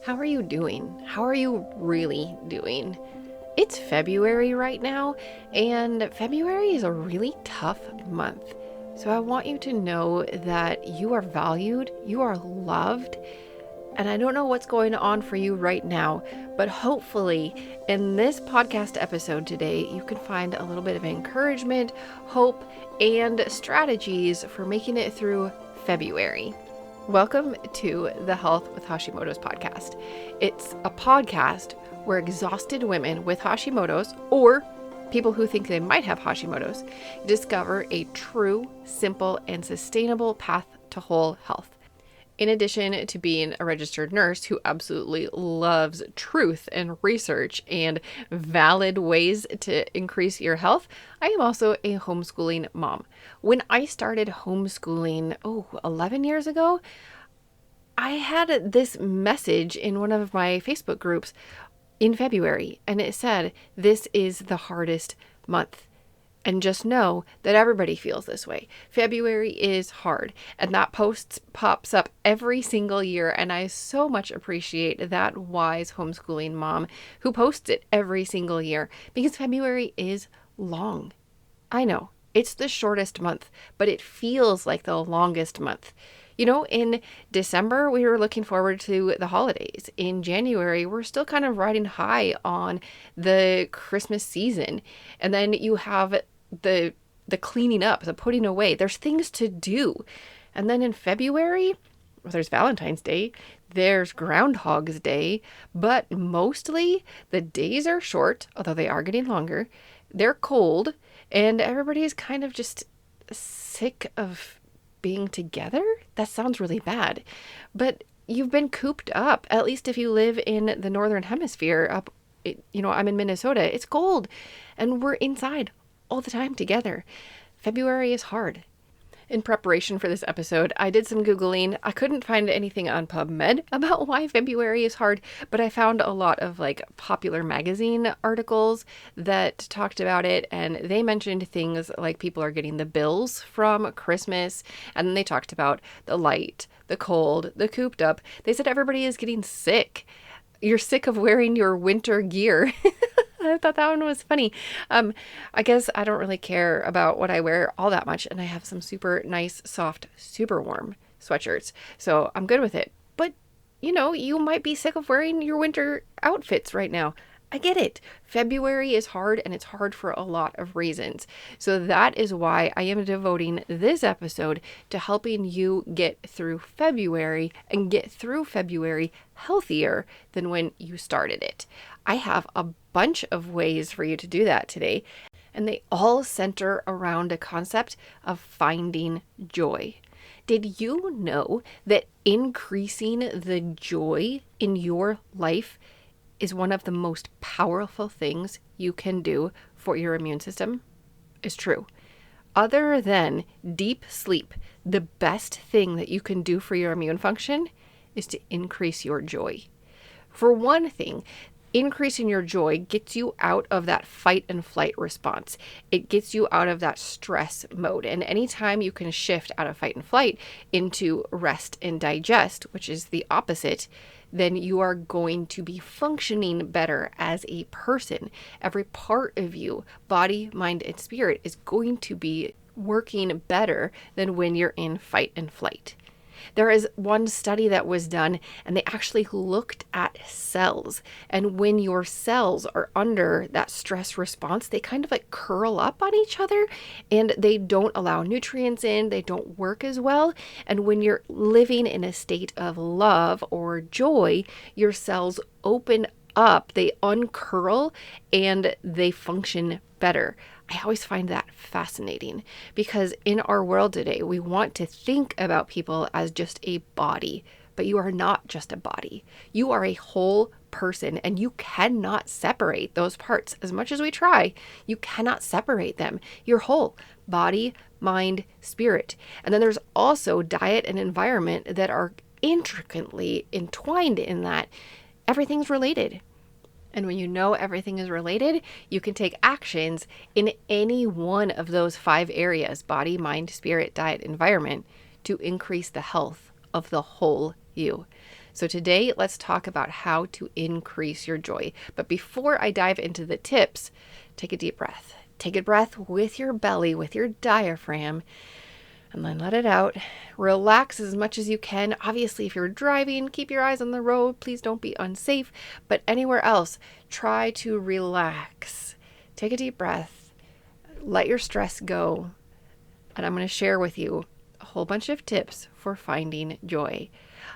How are you doing? How are you really doing? It's February right now, and February is a really tough month. So I want you to know that you are valued, you are loved, and I don't know what's going on for you right now, but hopefully in this podcast episode today, you can find a little bit of encouragement, hope, and strategies for making it through February. Welcome to the Health with Hashimoto's podcast. It's a podcast where exhausted women with Hashimoto's or people who think they might have Hashimoto's discover a true, simple, and sustainable path to whole health. In addition to being a registered nurse who absolutely loves truth and research and valid ways to increase your health, I am also a homeschooling mom. When I started homeschooling, 11 years ago, I had this message in one of my Facebook groups in February, and it said, "This is the hardest month. And just know that everybody feels this way. February is hard." And that post pops up every single year. And I so much appreciate that wise homeschooling mom who posts it every single year, because February is long. I know it's the shortest month, but it feels like the longest month. You know, in December, we were looking forward to the holidays. In January, we're still kind of riding high on the Christmas season. And then you have the cleaning up, the putting away. There's things to do. And then in February, there's Valentine's Day, there's Groundhog's Day, but mostly the days are short, although they are getting longer. They're cold, and everybody's kind of just sick of being together. That sounds really bad, but you've been cooped up, at least if you live in the Northern Hemisphere. I'm in Minnesota. It's cold, and we're inside all the time together. February is hard. In preparation for this episode, I did some Googling. I couldn't find anything on PubMed about why February is hard, but I found a lot of popular magazine articles that talked about it, and they mentioned things like people are getting the bills from Christmas, and then they talked about the light, the cold, the cooped up. They said everybody is getting sick. You're sick of wearing your winter gear. I thought that one was funny. I guess I don't really care about what I wear all that much, and I have some super nice, soft, super warm sweatshirts, so I'm good with it. But, you might be sick of wearing your winter outfits right now. I get it. February is hard, and it's hard for a lot of reasons. So that is why I am devoting this episode to helping you get through February and get through February healthier than when you started it. I have a bunch of ways for you to do that today, and they all center around a concept of finding joy. Did you know that increasing the joy in your life is one of the most powerful things you can do for your immune system? It's true. Other than deep sleep, the best thing that you can do for your immune function is to increase your joy. For one thing, increasing your joy gets you out of that fight and flight response. It gets you out of that stress mode. And anytime you can shift out of fight and flight into rest and digest, which is the opposite, then you are going to be functioning better as a person. Every part of you, body, mind, and spirit, is going to be working better than when you're in fight and flight. There is one study that was done, and they actually looked at cells. And when your cells are under that stress response, they kind of curl up on each other, and they don't allow nutrients in, they don't work as well. And when you're living in a state of love or joy, your cells open up, they uncurl, and they function better. I always find that fascinating, because in our world today, we want to think about people as just a body, but you are not just a body. You are a whole person, and you cannot separate those parts. As much as we try, you cannot separate them. You're whole: body, mind, spirit. And then there's also diet and environment that are intricately entwined in that. Everything's related. And when you know everything is related, you can take actions in any one of those 5 areas: body, mind, spirit, diet, environment, to increase the health of the whole you. So today, let's talk about how to increase your joy. But before I dive into the tips, take a deep breath. Take a breath with your belly, with your diaphragm, and then let it out. Relax as much as you can. Obviously, if you're driving, keep your eyes on the road. Please don't be unsafe. But anywhere else, try to relax. Take a deep breath. Let your stress go. And I'm going to share with you a whole bunch of tips for finding joy.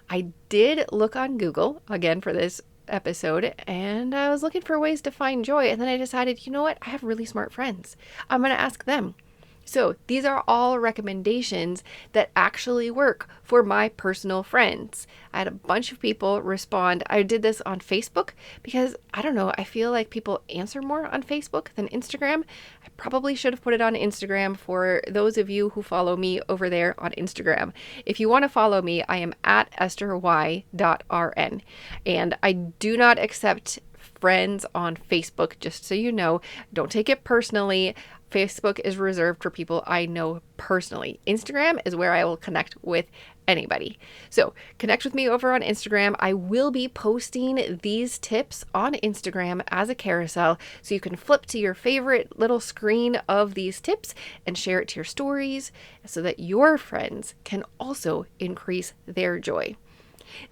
I did look on Google again for this episode, and I was looking for ways to find joy. And then I decided, you know what? I have really smart friends. I'm going to ask them. So these are all recommendations that actually work for my personal friends. I had a bunch of people respond. I did this on Facebook because, I don't know, I feel like people answer more on Facebook than Instagram. I probably should have put it on Instagram for those of you who follow me over there on Instagram. If you want to follow me, I am at estery.rn. And I do not accept friends on Facebook, just so you know. Don't take it personally. Facebook is reserved for people I know personally. Instagram is where I will connect with anybody. So connect with me over on Instagram. I will be posting these tips on Instagram as a carousel, so you can flip to your favorite little screen of these tips and share it to your stories so that your friends can also increase their joy.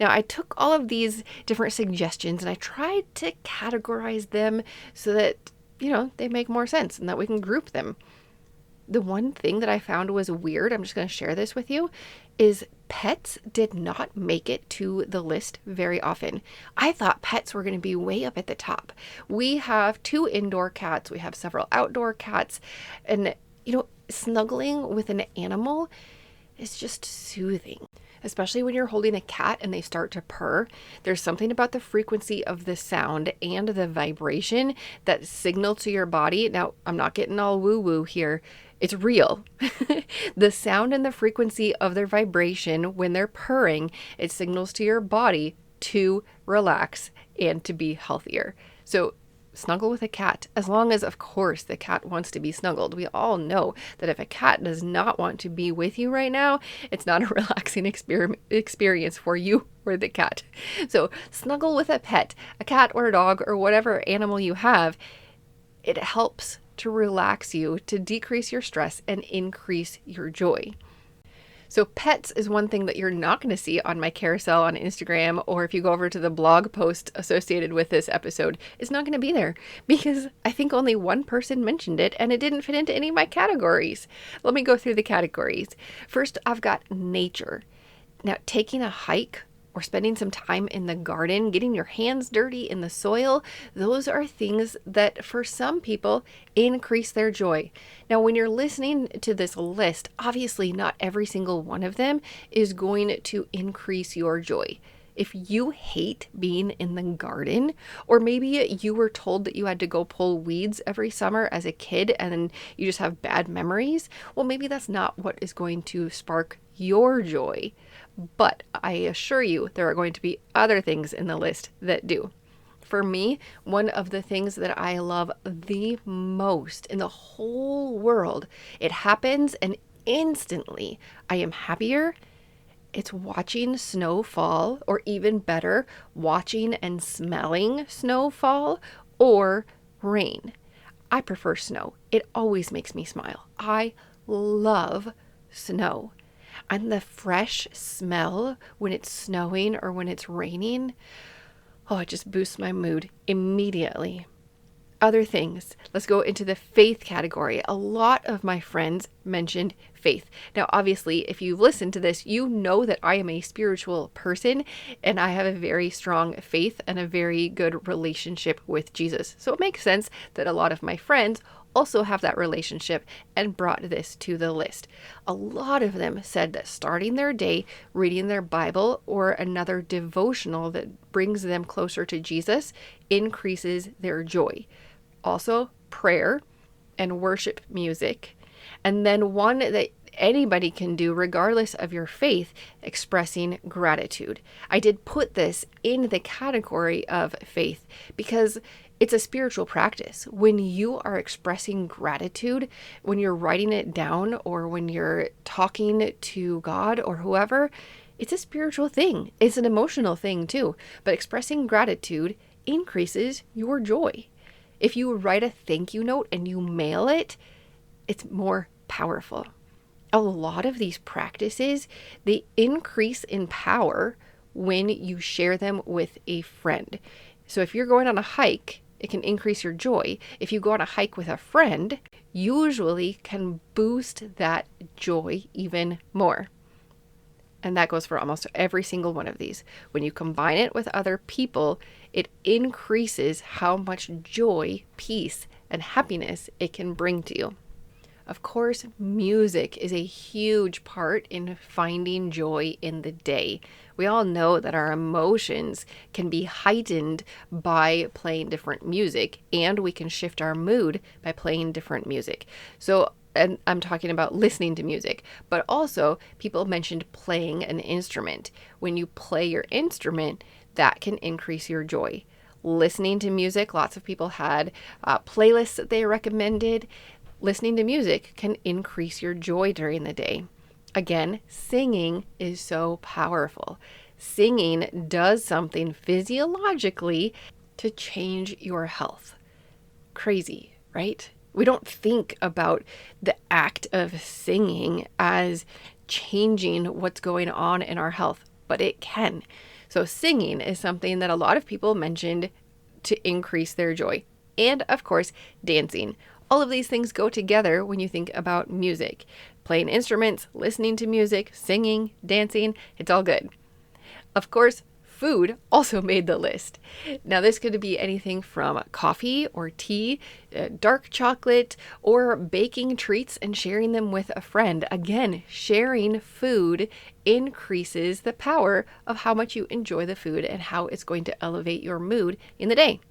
Now, I took all of these different suggestions and I tried to categorize them so that, they make more sense and that we can group them. The one thing that I found was weird, I'm just going to share this with you, is pets did not make it to the list very often. I thought pets were going to be way up at the top. We have 2 indoor cats, we have several outdoor cats, and, snuggling with an animal is just soothing. Especially when you're holding a cat and they start to purr. There's something about the frequency of the sound and the vibration that signal to your body. Now, I'm not getting all woo-woo here. It's real. The sound and the frequency of their vibration when they're purring, it signals to your body to relax and to be healthier. So snuggle with a cat, as long as, of course, the cat wants to be snuggled. We all know that if a cat does not want to be with you right now, it's not a relaxing experience for you or the cat. So snuggle with a pet, a cat or a dog or whatever animal you have. It helps to relax you, to decrease your stress and increase your joy. So pets is one thing that you're not going to see on my carousel on Instagram, or if you go over to the blog post associated with this episode, it's not going to be there because I think only one person mentioned it and it didn't fit into any of my categories. Let me go through the categories. First, I've got nature. Now, taking a hike or spending some time in the garden, getting your hands dirty in the soil, those are things that for some people increase their joy. Now, when you're listening to this list, obviously not every single one of them is going to increase your joy. If you hate being in the garden, or maybe you were told that you had to go pull weeds every summer as a kid and then you just have bad memories, well, maybe that's not what is going to spark your joy. But I assure you, there are going to be other things in the list that do. For me, one of the things that I love the most in the whole world, it happens and instantly I am happier. It's watching snow fall, or even better, watching and smelling snow fall or rain. I prefer snow. It always makes me smile. I love snow. And the fresh smell when it's snowing or when it's raining, it just boosts my mood immediately. Other things. Let's go into the faith category. A lot of my friends mentioned faith. Now, obviously, if you've listened to this, you know that I am a spiritual person and I have a very strong faith and a very good relationship with Jesus. So it makes sense that a lot of my friends also have that relationship and brought this to the list. A lot of them said that starting their day reading their Bible or another devotional that brings them closer to Jesus increases their joy. Also, prayer and worship music. And then one that anybody can do regardless of your faith, expressing gratitude. I did put this in the category of faith because it's a spiritual practice. When you are expressing gratitude, when you're writing it down or when you're talking to God or whoever, It's a spiritual thing. It's an emotional thing too. But expressing gratitude increases your joy. If you write a thank you note and you mail it, it's more powerful. A lot of these practices, they increase in power when you share them with a friend. So if you're going on a hike, it can increase your joy. If you go on a hike with a friend, usually can boost that joy even more. And that goes for almost every single one of these. When you combine it with other people, it increases how much joy, peace, and happiness it can bring to you. Of course, music is a huge part in finding joy in the day. We all know that our emotions can be heightened by playing different music, and we can shift our mood by playing different music. So, and I'm talking about listening to music, but also people mentioned playing an instrument. When you play your instrument, that can increase your joy. Listening to music, lots of people had playlists that they recommended. Listening to music can increase your joy during the day. Again, singing is so powerful. Singing does something physiologically to change your health. Crazy, right? We don't think about the act of singing as changing what's going on in our health, but it can. So singing is something that a lot of people mentioned to increase their joy. And of course, dancing. All of these things go together when you think about music. Playing instruments, listening to music, singing, dancing, it's all good. Of course, food also made the list. Now, this could be anything from coffee or tea, dark chocolate, or baking treats and sharing them with a friend. Again, sharing food increases the power of how much you enjoy the food and how it's going to elevate your mood in the day.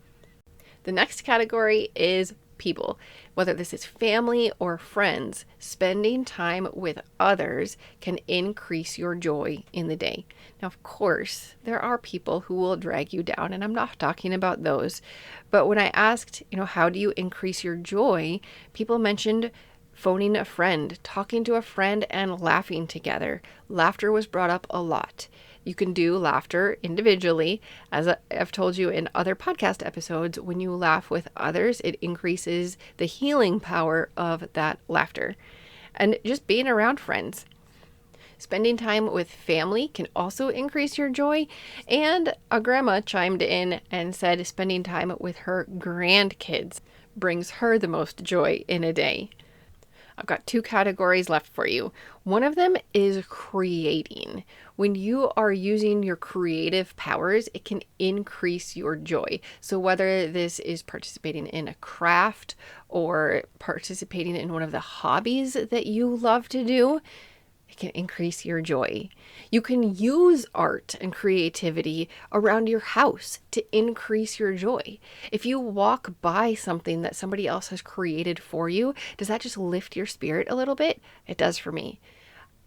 The next category is people. Whether this is family or friends, spending time with others can increase your joy in the day. Now, of course, there are people who will drag you down, and I'm not talking about those. But when I asked, how do you increase your joy? People mentioned phoning a friend, talking to a friend, and laughing together. Laughter was brought up a lot. You can do laughter individually. As I've told you in other podcast episodes, when you laugh with others, it increases the healing power of that laughter. And just being around friends. Spending time with family can also increase your joy. And a grandma chimed in and said spending time with her grandkids brings her the most joy in a day. I've got 2 categories left for you. One of them is creating. When you are using your creative powers, it can increase your joy. So whether this is participating in a craft or participating in one of the hobbies that you love to do, it can increase your joy. You can use art and creativity around your house to increase your joy. If you walk by something that somebody else has created for you, does that just lift your spirit a little bit? It does for me.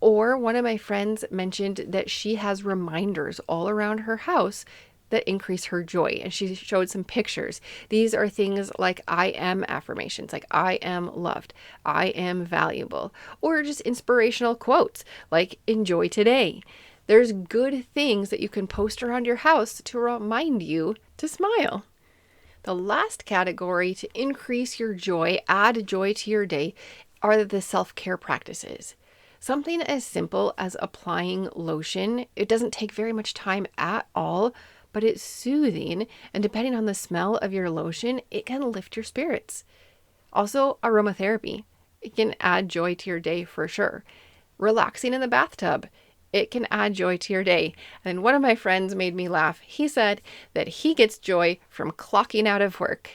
Or one of my friends mentioned that she has reminders all around her house that increase her joy. And she showed some pictures. These are things like I am affirmations, like I am loved, I am valuable, or just inspirational quotes like enjoy today. There's good things that you can post around your house to remind you to smile. The last category to increase your joy, add joy to your day, are the self-care practices. Something as simple as applying lotion. It doesn't take very much time at all, but it's soothing, and depending on the smell of your lotion, it can lift your spirits. Also, aromatherapy. It can add joy to your day for sure. Relaxing in the bathtub. It can add joy to your day. And one of my friends made me laugh. He said that he gets joy from clocking out of work.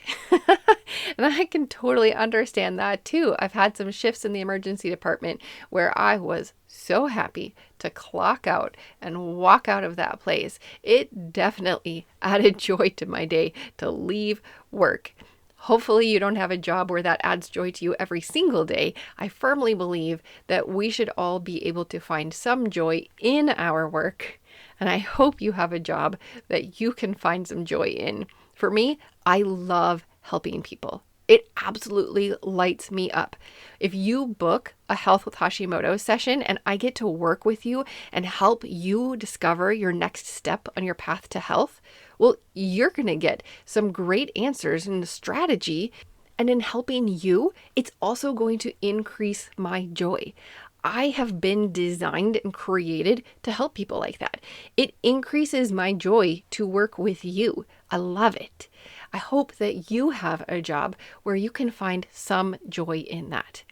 And I can totally understand that too. I've had some shifts in the emergency department where I was so happy to clock out and walk out of that place. It definitely added joy to my day to leave work. Hopefully you don't have a job where that adds joy to you every single day. I firmly believe that we should all be able to find some joy in our work. And I hope you have a job that you can find some joy in. For me, I love helping people. It absolutely lights me up. If you book a Health with Hashimoto session and I get to work with you and help you discover your next step on your path to health, well, you're going to get some great answers and strategy. And in helping you, it's also going to increase my joy. I have been designed and created to help people like that. It increases my joy to work with you. I love it. I hope that you have a job where you can find some joy in that.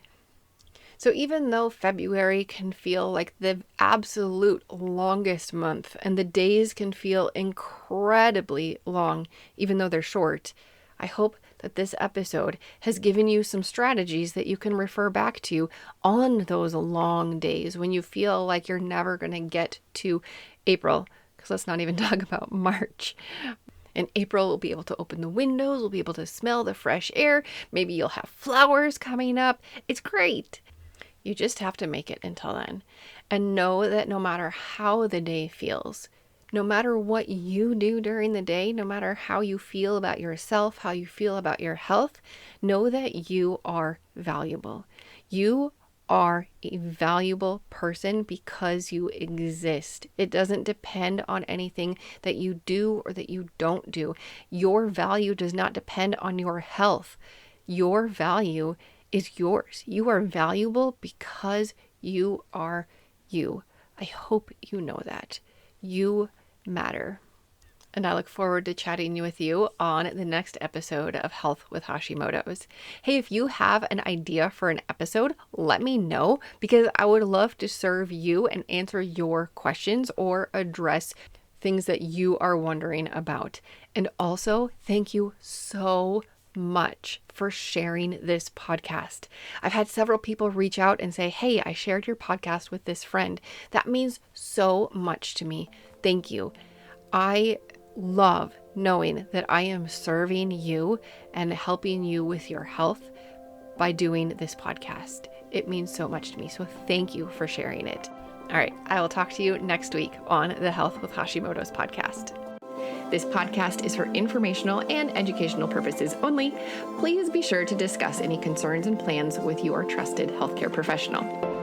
So even though February can feel like the absolute longest month and the days can feel incredibly long, even though they're short, I hope that this episode has given you some strategies that you can refer back to on those long days when you feel like you're never going to get to April, because let's not even talk about March. In April, we'll be able to open the windows, we'll be able to smell the fresh air, maybe you'll have flowers coming up. It's great. You just have to make it until then. And know that no matter how the day feels, no matter what you do during the day, no matter how you feel about yourself, how you feel about your health, know that you are valuable. You are a valuable person because you exist. It doesn't depend on anything that you do or that you don't do. Your value does not depend on your health. Your value is yours. You are valuable because you are you. I hope you know that. You matter. And I look forward to chatting with you on the next episode of Health with Hashimoto's. Hey, if you have an idea for an episode, let me know, because I would love to serve you and answer your questions or address things that you are wondering about. And also, thank you so much for sharing this podcast. I've had several people reach out and say, hey, I shared your podcast with this friend. That means so much to me. Thank you. I love knowing that I am serving you and helping you with your health by doing this podcast. It means so much to me. So thank you for sharing it. All right. I will talk to you next week on the Health with Hashimoto's podcast. This podcast is for informational and educational purposes only. Please be sure to discuss any concerns and plans with your trusted healthcare professional.